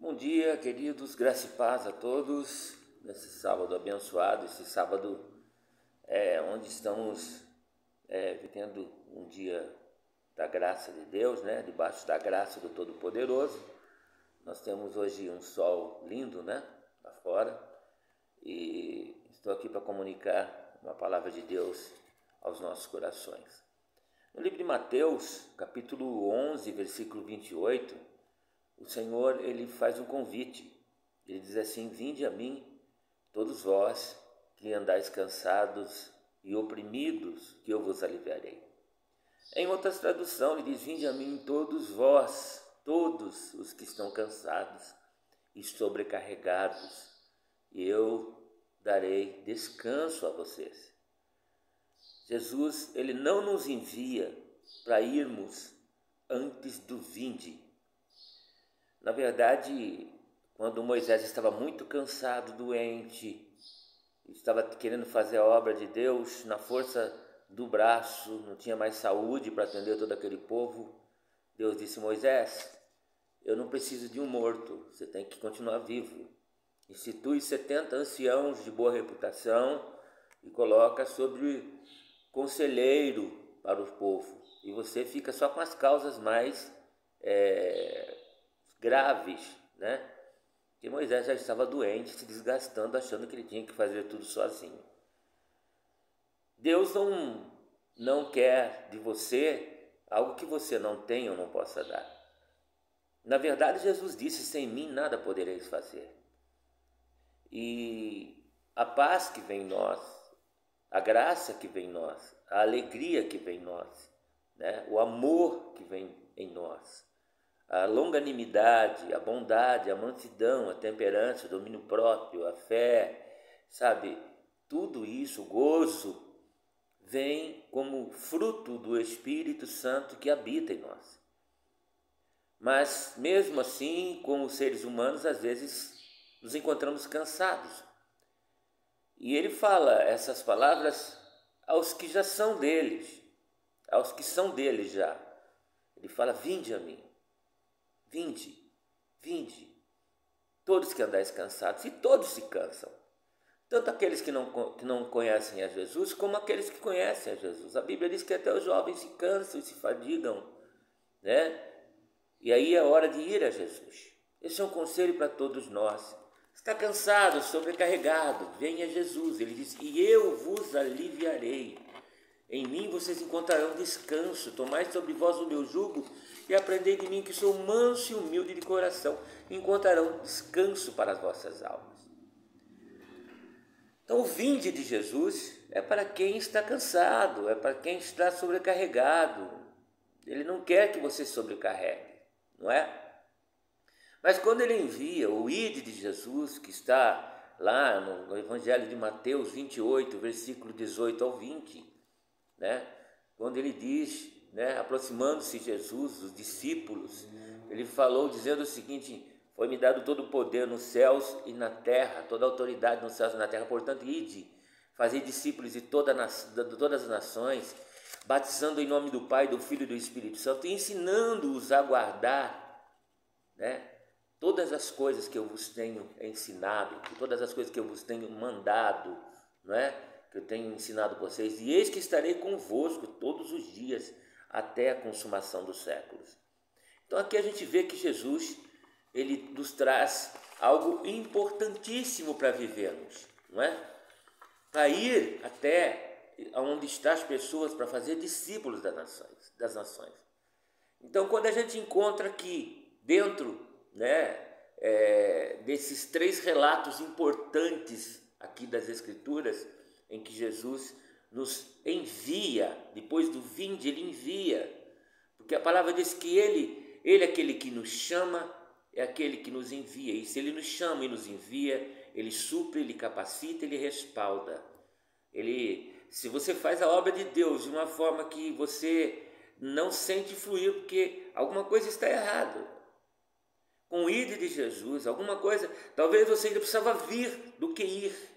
Bom dia, queridos, graça e paz a todos, nesse sábado abençoado, esse sábado onde estamos vivendo um dia da graça de Deus, debaixo da graça do Todo-Poderoso. Nós temos hoje um sol lindo, lá fora, e estou aqui para comunicar uma palavra de Deus aos nossos corações. No livro de Mateus, capítulo 11, versículo 28, o Senhor, ele faz um convite. Ele diz assim: vinde a mim, todos vós que andais cansados e oprimidos, que eu vos aliviarei. Em outras traduções, ele diz: vinde a mim, todos vós, todos os que estão cansados e sobrecarregados, e eu darei descanso a vocês. Jesus, ele não nos envia para irmos antes do vinde. Na verdade, quando Moisés estava muito cansado, doente, estava querendo fazer a obra de Deus na força do braço, não tinha mais saúde para atender todo aquele povo, Deus disse: Moisés, eu não preciso de um morto, você tem que continuar vivo. Institui 70 anciãos de boa reputação e coloca sobre conselheiro para o povo. E você fica só com as causas mais graves, que Moisés já estava doente, se desgastando, achando que ele tinha que fazer tudo sozinho. Deus não quer de você algo que você não tem ou não possa dar. Na verdade, Jesus disse: sem mim nada podereis fazer. E a paz que vem em nós, a graça que vem em nós, a alegria que vem em nós, o amor que vem em nós, a longanimidade, a bondade, a mansidão, a temperança, o domínio próprio, a fé, tudo isso, o gozo, vem como fruto do Espírito Santo que habita em nós. Mas mesmo assim, como seres humanos, às vezes nos encontramos cansados. E ele fala essas palavras aos que já são deles, aos que são deles já. Ele fala: vinde a mim. Vinde, vinde, todos que andais cansados, e todos se cansam, tanto aqueles que não conhecem a Jesus, como aqueles que conhecem a Jesus. A Bíblia diz que até os jovens se cansam e se fadigam, E aí é hora de ir a Jesus. Esse é um conselho para todos nós. Está cansado, sobrecarregado, venha a Jesus. Ele diz: e eu vos aliviarei. Em mim vocês encontrarão descanso. Tomai sobre vós o meu jugo e aprendei de mim, que sou manso e humilde de coração. Encontrarão descanso para as vossas almas. Então, o vinde de Jesus é para quem está cansado, é para quem está sobrecarregado. Ele não quer que você sobrecarregue, não é? Mas quando ele envia o ide de Jesus, que está lá no Evangelho de Mateus 28, versículo 18 ao 20, quando ele diz, aproximando-se Jesus, os discípulos, ele falou dizendo o seguinte: foi-me dado todo o poder nos céus e na terra, toda a autoridade nos céus e na terra, portanto, ide, fazei discípulos de todas as nações, batizando em nome do Pai, do Filho e do Espírito Santo, e ensinando-os a guardar, todas as coisas que eu vos tenho ensinado, todas as coisas que eu vos tenho mandado, que eu tenho ensinado vocês, e eis que estarei convosco todos os dias, até a consumação dos séculos. Então aqui a gente vê que Jesus, ele nos traz algo importantíssimo para vivermos, para ir até onde estão as pessoas, para fazer discípulos das nações. Então, quando a gente encontra aqui dentro, desses 3 relatos importantes aqui das Escrituras, em que Jesus nos envia, depois do vinde, ele envia, porque a palavra diz que ele é aquele que nos chama, é aquele que nos envia, e se ele nos chama e nos envia, ele supre, ele capacita, ele respalda. Se você faz a obra de Deus de uma forma que você não sente fluir, porque alguma coisa está errada com o ide de Jesus, alguma coisa, talvez você ainda precisava vir do que ir.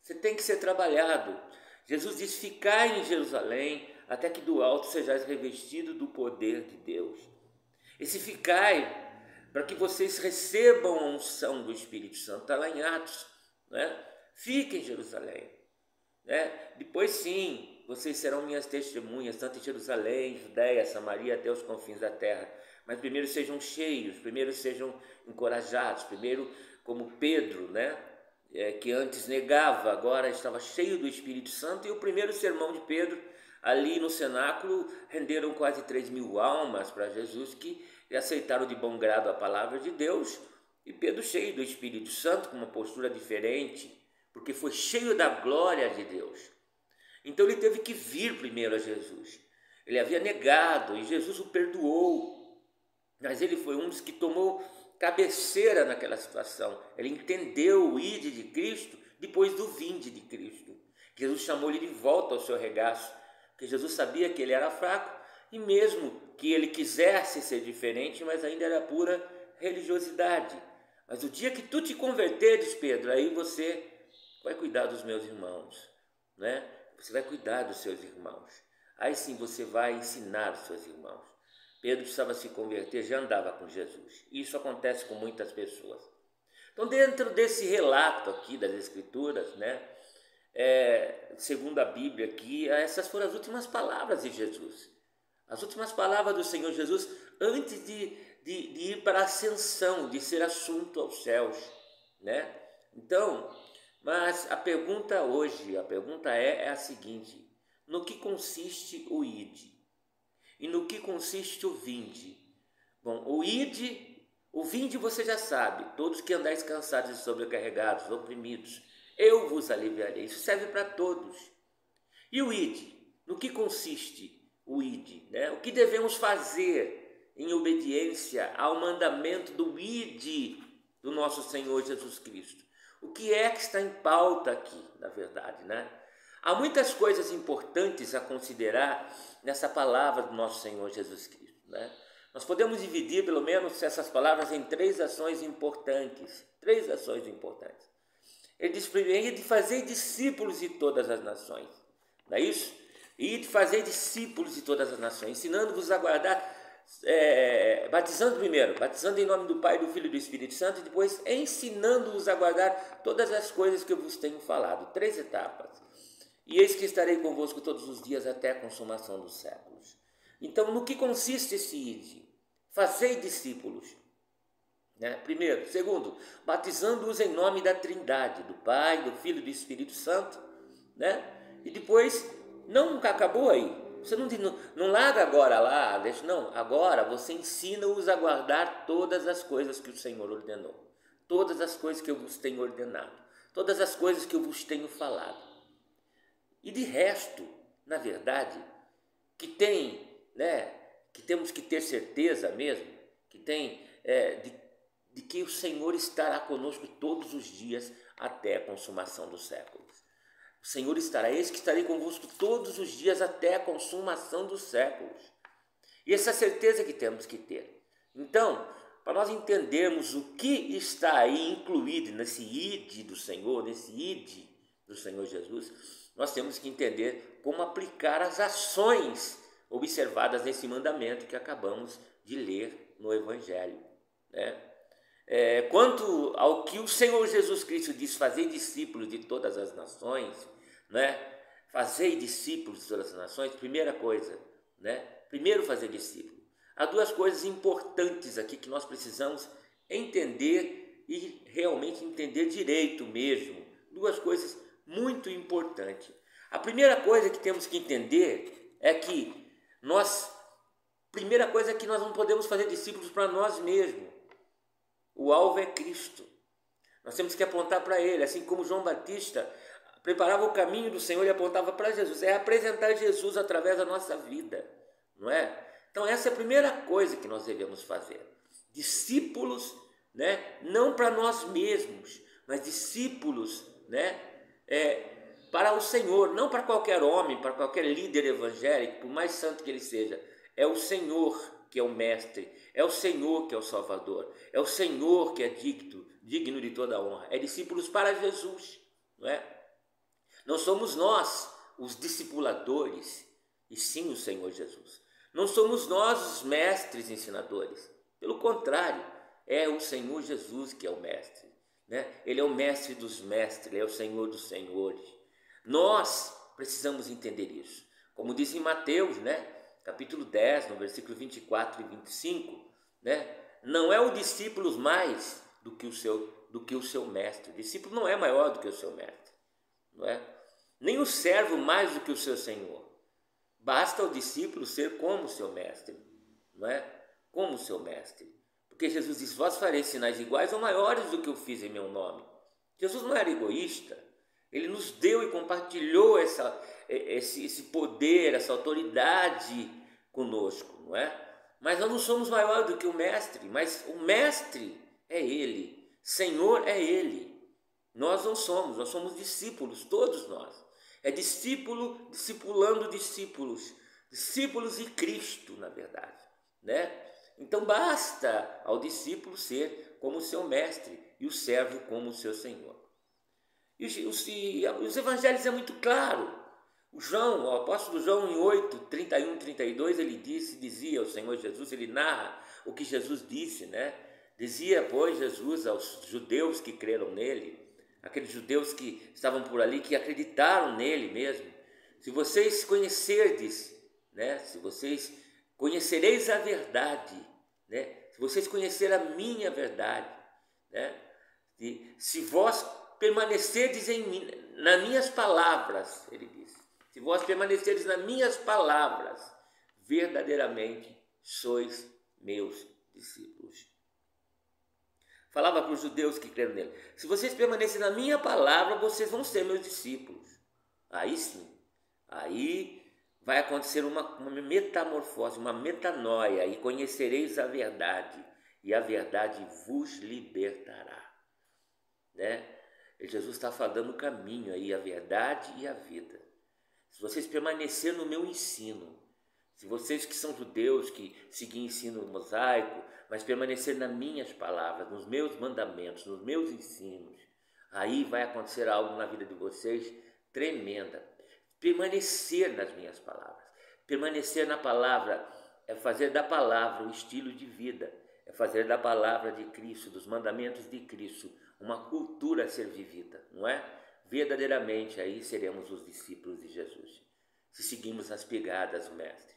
Você tem que ser trabalhado. Jesus diz: ficai em Jerusalém, até que do alto sejais revestido do poder de Deus. Esse ficai, para que vocês recebam a unção do Espírito Santo. Está lá em Atos, né? Fiquem em Jerusalém, né? Depois sim, vocês serão minhas testemunhas, tanto em Jerusalém, Judéia, Samaria, até os confins da terra. Mas primeiro sejam cheios, primeiro sejam encorajados, primeiro como Pedro, né? Que antes negava, agora estava cheio do Espírito Santo. E o primeiro sermão de Pedro, ali no cenáculo, renderam quase 3.000 almas para Jesus, que aceitaram de bom grado a palavra de Deus. E Pedro, cheio do Espírito Santo, com uma postura diferente, porque foi cheio da glória de Deus. Então ele teve que vir primeiro a Jesus. Ele havia negado e Jesus o perdoou, mas ele foi um dos que tomou cabeceira naquela situação. Ele entendeu o ide de Cristo depois do vinde de Cristo. Jesus chamou ele de volta ao seu regaço, porque Jesus sabia que ele era fraco, e mesmo que ele quisesse ser diferente, mas ainda era pura religiosidade. Mas o dia que tu te converteres, Pedro, aí você vai cuidar dos meus irmãos, né? Você vai cuidar dos seus irmãos. Aí sim você vai ensinar os seus irmãos. Pedro precisava se converter, já andava com Jesus. Isso acontece com muitas pessoas. Então, dentro desse relato aqui das Escrituras, né? Segundo a Bíblia aqui, essas foram as últimas palavras de Jesus. As últimas palavras do Senhor Jesus antes de ir para a ascensão, de ser assunto aos céus, né? Então, mas a pergunta hoje, é a seguinte: no que consiste o ide? E no que consiste o vinde? Bom, o ide, o vinde você já sabe: todos que andais cansados e sobrecarregados, oprimidos, eu vos aliviarei. Isso serve para todos. E o ide? No que consiste o ide, né? O que devemos fazer em obediência ao mandamento do ide do nosso Senhor Jesus Cristo? O que é que está em pauta aqui, na verdade, né? Há muitas coisas importantes a considerar nessa palavra do nosso Senhor Jesus Cristo, né? Nós podemos dividir, pelo menos, essas palavras em três ações importantes. Ele diz primeiro de fazer discípulos de todas as nações, não é isso? E de fazer discípulos de todas as nações, ensinando-vos a guardar, batizando em nome do Pai, do Filho e do Espírito Santo, e depois ensinando-vos a guardar todas as coisas que eu vos tenho falado. 3 etapas. E eis que estarei convosco todos os dias até a consumação dos séculos. Então, no que consiste esse ide? Fazei discípulos, né? Primeiro. Segundo, batizando-os em nome da Trindade, do Pai, do Filho e do Espírito Santo, né? E depois, não acabou aí. Você não larga agora lá, deixa, não. Agora você ensina-os a guardar todas as coisas que o Senhor ordenou. Todas as coisas que eu vos tenho ordenado. Todas as coisas que eu vos tenho falado. E de resto, na verdade, que temos que ter certeza mesmo, que tem de que o Senhor estará conosco todos os dias até a consumação dos séculos. O Senhor estará, eis que estarei convosco todos os dias até a consumação dos séculos. E essa certeza que temos que ter. Então, para nós entendermos o que está aí incluído nesse ide do Senhor, nesse ide do Senhor Jesus, nós temos que entender como aplicar as ações observadas nesse mandamento que acabamos de ler no Evangelho, né? Quanto ao que o Senhor Jesus Cristo diz, fazer discípulos de todas as nações, né? Fazer discípulos de todas as nações, primeira coisa, né? Primeiro fazer discípulo. Há 2 coisas importantes aqui que nós precisamos entender e realmente entender direito mesmo. 2 coisas muito importantes. A primeira coisa que temos que entender é que primeira coisa é que nós não podemos fazer discípulos para nós mesmos. O alvo é Cristo. Nós temos que apontar para Ele, assim como João Batista preparava o caminho do Senhor e apontava para Jesus. É apresentar Jesus através da nossa vida, não é? Então essa é a primeira coisa que nós devemos fazer. Discípulos, né? Não para nós mesmos, mas discípulos, né? Para o Senhor, não para qualquer homem, para qualquer líder evangélico, por mais santo que ele seja. É o Senhor que é o mestre, é o Senhor que é o Salvador, é o Senhor que é digno de toda a honra. É discípulos para Jesus, não é? Não somos nós os discipuladores, e sim o Senhor Jesus. Não somos nós os mestres ensinadores. Pelo contrário, É o Senhor Jesus que é o mestre, né? Ele é o mestre dos mestres, ele é o Senhor dos senhores. Nós precisamos entender isso. Como diz em Mateus, né? Capítulo 10, no versículo 24 e 25, né? Não é o discípulo mais do que o seu mestre. O discípulo não é maior do que o seu mestre, não é? Nem o servo mais do que o seu senhor. Basta o discípulo ser como o seu mestre, não é? Como o seu mestre. Porque Jesus diz: vós fareis sinais iguais ou maiores do que eu fiz em meu nome. Jesus não era egoísta. Ele nos deu e compartilhou esse poder, essa autoridade conosco, não é? Mas nós não somos maior do que o mestre, mas o mestre é ele, Senhor é ele. Nós não somos, nós somos discípulos, todos nós. É discípulo discipulando discípulos, discípulos de Cristo, na verdade, né? Então basta ao discípulo ser como o seu mestre e o servo como o seu Senhor. E os evangelhos é muito claro. O apóstolo João, em 8, 31 e 32, ele dizia ao Senhor Jesus, ele narra o que Jesus disse, né? Dizia, pois, Jesus aos judeus que creram nele, aqueles judeus que estavam por ali, que acreditaram nele mesmo: se vocês conhecerdes, né? Se vocês conhecereis a verdade, né? Se vocês conhecerem a minha verdade, né? E se vós permanecerdes em mim, nas minhas palavras, ele diz, se vós permanecerdes nas minhas palavras, verdadeiramente sois meus discípulos. Falava para os judeus que creram nele: se vocês permanecerem na minha palavra, vocês vão ser meus discípulos. Aí sim, aí vai acontecer uma metamorfose, uma metanoia, e conhecereis a verdade, e a verdade vos libertará, né? Jesus está falando o caminho aí, a verdade e a vida. Se vocês permanecerem no meu ensino, se vocês que são judeus, que seguem ensino mosaico, mas permanecerem nas minhas palavras, nos meus mandamentos, nos meus ensinos, aí vai acontecer algo na vida de vocês tremenda. Permanecer nas minhas palavras. Permanecer na palavra é fazer da palavra um estilo de vida, é fazer da palavra de Cristo, dos mandamentos de Cristo, uma cultura a ser vivida, não é? Verdadeiramente aí seremos os discípulos de Jesus, se seguirmos as pegadas do Mestre,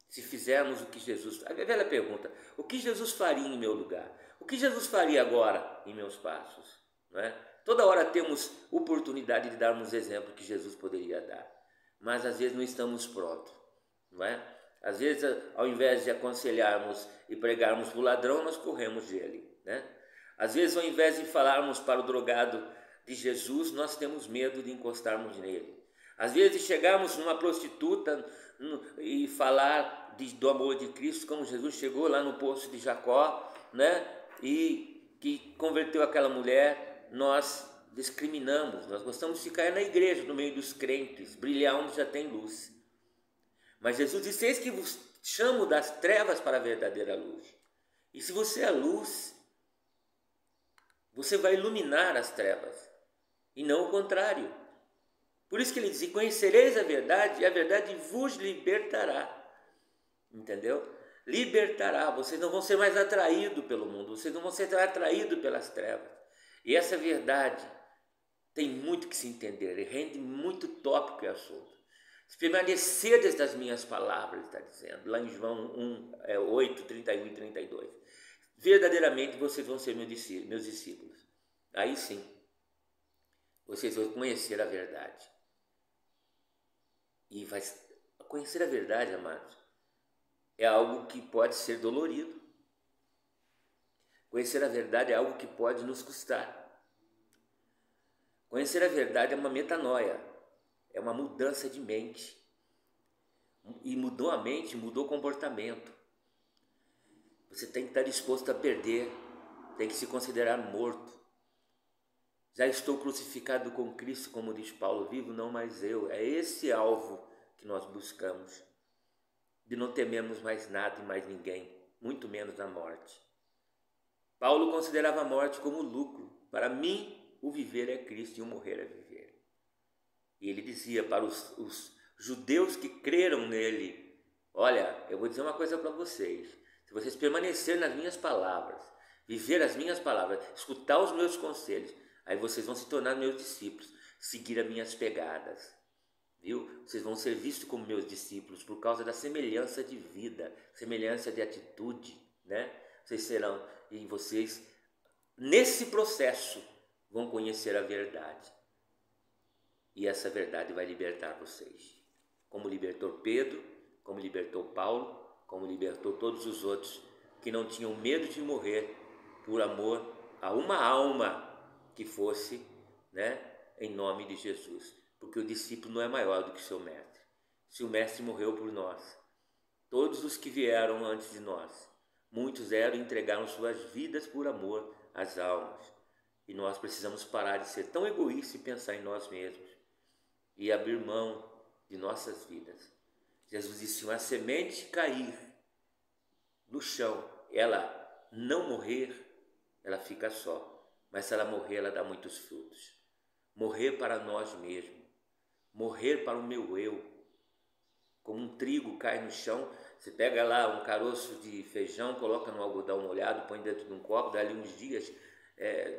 se fizermos o que Jesus... A velha pergunta: o que Jesus faria em meu lugar? O que Jesus faria agora em meus passos? Não é? Toda hora temos oportunidade de darmos exemplo que Jesus poderia dar, mas às vezes não estamos prontos, não é? Às vezes, ao invés de aconselharmos e pregarmos para o ladrão, nós corremos dele, né? Às vezes, ao invés de falarmos para o drogado de Jesus, nós temos medo de encostarmos nele. Às vezes, de chegarmos numa prostituta e falar do amor de Cristo, como Jesus chegou lá no poço de Jacó, né? E que converteu aquela mulher, nós discriminamos, nós gostamos de ficar na igreja, no meio dos crentes, brilhar onde já tem luz. Mas Jesus disse: eis que vos chamo das trevas para a verdadeira luz. E se você é a luz, você vai iluminar as trevas, e não o contrário. Por isso que ele diz: e conhecereis a verdade, e a verdade vos libertará. Entendeu? Libertará, vocês não vão ser mais atraídos pelo mundo, vocês não vão ser atraídos pelas trevas. E essa verdade tem muito que se entender, e rende muito tópico e assunto. Se permanecerdes das minhas palavras, está dizendo, lá em João 8, 31 e 32. Verdadeiramente vocês vão ser meus discípulos. Aí sim, vocês vão conhecer a verdade. E conhecer a verdade, amados, é algo que pode ser dolorido. Conhecer a verdade é algo que pode nos custar. Conhecer a verdade é uma metanoia, é uma mudança de mente. E mudou a mente, mudou o comportamento. Você tem que estar disposto a perder, tem que se considerar morto. Já estou crucificado com Cristo, como diz Paulo: vivo não mais eu. É esse alvo que nós buscamos, de não temermos mais nada e mais ninguém, muito menos a morte. Paulo considerava a morte como lucro. Para mim, o viver é Cristo e o morrer é viver. E ele dizia para os judeus que creram nele: olha, eu vou dizer uma coisa para vocês, se vocês permanecerem nas minhas palavras, viver as minhas palavras, escutar os meus conselhos, aí vocês vão se tornar meus discípulos, seguir as minhas pegadas, viu? Vocês vão ser vistos como meus discípulos por causa da semelhança de vida, semelhança de atitude, né? Vocês serão, e vocês, nesse processo, vão conhecer a verdade. E essa verdade vai libertar vocês, como libertou Pedro, como libertou Paulo, como libertou todos os outros que não tinham medo de morrer por amor a uma alma que fosse, né, em nome de Jesus. Porque o discípulo não é maior do que seu mestre. Se o mestre morreu por nós, todos os que vieram antes de nós, muitos eram e entregaram suas vidas por amor às almas. E nós precisamos parar de ser tão egoístas e pensar em nós mesmos e abrir mão de nossas vidas. Jesus disse: se uma semente cair no chão, ela não morrer, ela fica só. Mas se ela morrer, ela dá muitos frutos. Morrer para nós mesmos, morrer para o meu eu. Como um trigo cai no chão, você pega lá um caroço de feijão, coloca no algodão molhado, põe dentro de um copo, dali uns dias,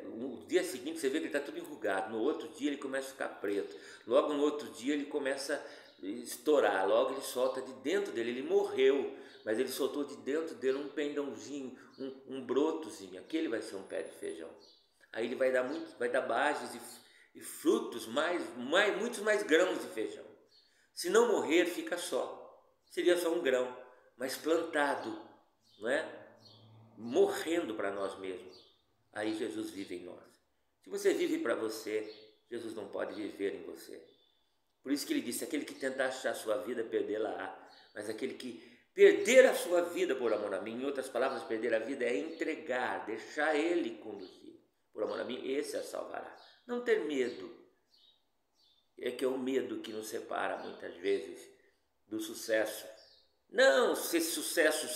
no dia seguinte você vê que ele está tudo enrugado, no outro dia ele começa a ficar preto, logo no outro dia ele começa a estourar, logo ele solta de dentro dele, ele morreu, mas ele soltou de dentro dele um pendãozinho, um brotozinho, aquele vai ser um pé de feijão. Aí ele vai dar bases e frutos, muitos mais grãos de feijão. Se não morrer, fica só, seria só um grão, mas plantado, não é? Morrendo para nós mesmos. Aí Jesus vive em nós. Se você vive para você, Jesus não pode viver em você. Por isso que ele disse: aquele que tentar achar a sua vida, perdê-la-á. Mas aquele que perder a sua vida por amor a mim, em outras palavras, perder a vida é entregar, deixar ele conduzir. Por amor a mim, esse a salvará. Não ter medo. É que é o medo que nos separa muitas vezes do sucesso. Não ser sucesso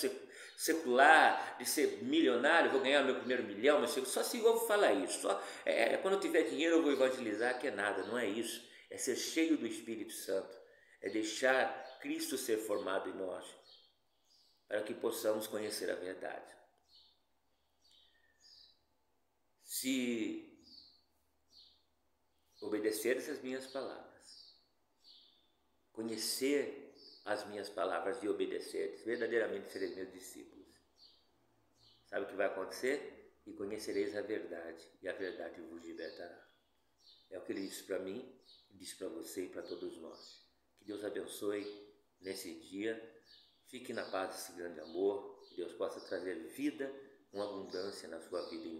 secular, de ser milionário, vou ganhar meu primeiro milhão, mas só se eu vou falar isso. Quando eu tiver dinheiro eu vou evangelizar, que é nada, não é isso. É ser cheio do Espírito Santo, é deixar Cristo ser formado em nós, para que possamos conhecer a verdade. Se obedeceres as minhas palavras, conhecer as minhas palavras e obedeceres, verdadeiramente sereis meus discípulos. Sabe o que vai acontecer? E conhecereis a verdade, e a verdade vos libertará. É o que ele disse para mim, disse para você e para todos nós. Que Deus abençoe nesse dia, fique na paz desse grande amor, que Deus possa trazer vida com abundância na sua vida em